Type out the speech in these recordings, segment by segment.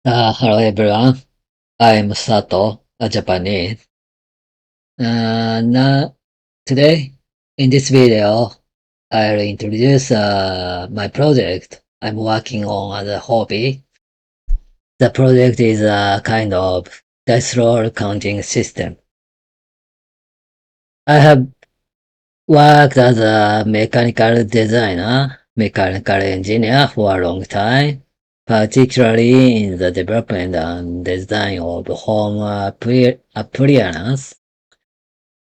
Hello everyone. I'm Sato, a Japanese. Now, today, in this video, I'll introduce my project I'm working on as a hobby. The project is a kind of dice roll counting system. I have worked as a mechanical designer, mechanical engineer for a long time, particularly in the development and design of home appliances.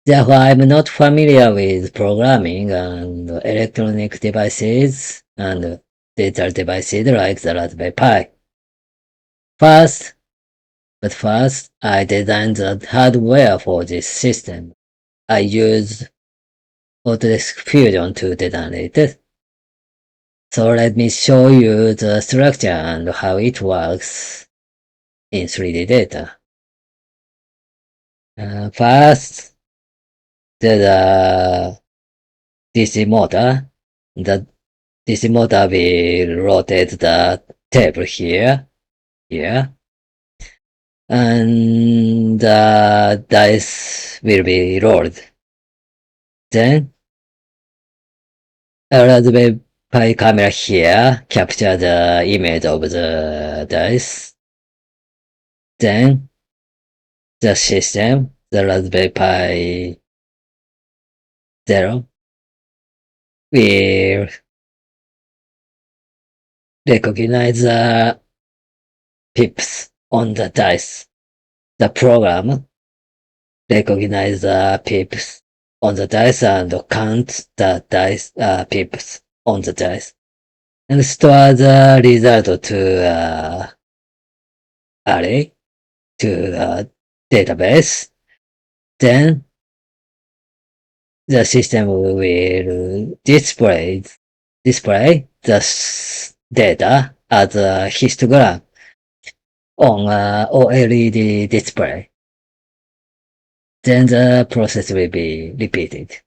Therefore, I'm not familiar with programming and electronic devices and digital devices like the Raspberry Pi. First, first, I designed the hardware for this system. I used Autodesk Fusion to design it. So let me show you the structure and how it works in 3D data. First, there's a DC motor. The DC motor will rotate the table here, and the dice will be rolled. Then a Raspberry Pi camera here capture the image of the dice. Then the system, the Raspberry Pi Zero, will recognize the pips on the dice. The program recognize the pips on the dice and count the dice pips on the dice and store the result to array to the database. Then the system will display the data as a histogram on a OLED display. Then the process will be repeated.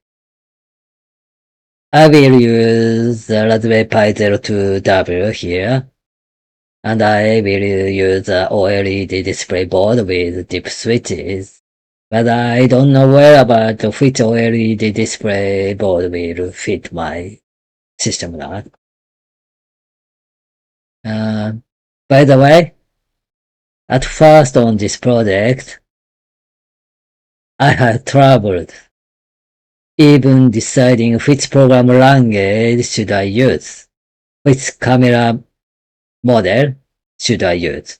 I will use the Raspberry Pi 02W here, and I will use the OLED display board with deep switches. But I don't know well about which OLED display board will fit my system now. By the way, at first on this project, I had troubled even deciding which program language should I use, which camera model should I use.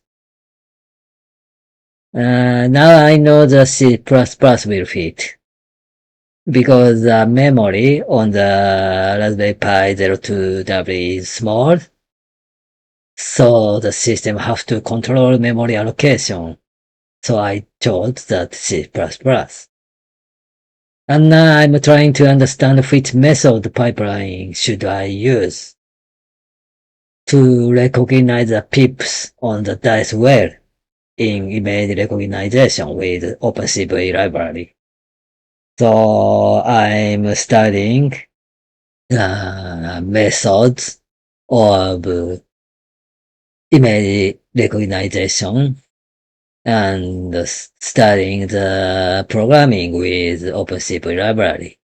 Now I know the C++ will fit, because the memory on the Raspberry Pi 02W is small, so the system has to control memory allocation, so I chose that C++. And now I'm trying to understand which method pipeline should I use to recognize the pips on the dice well in image recognition with OpenCV library. So I'm studying the methods of image recognition and studying the programming with OpenCV library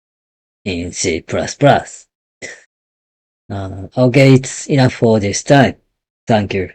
in C++. Okay, it's enough for this time. Thank you.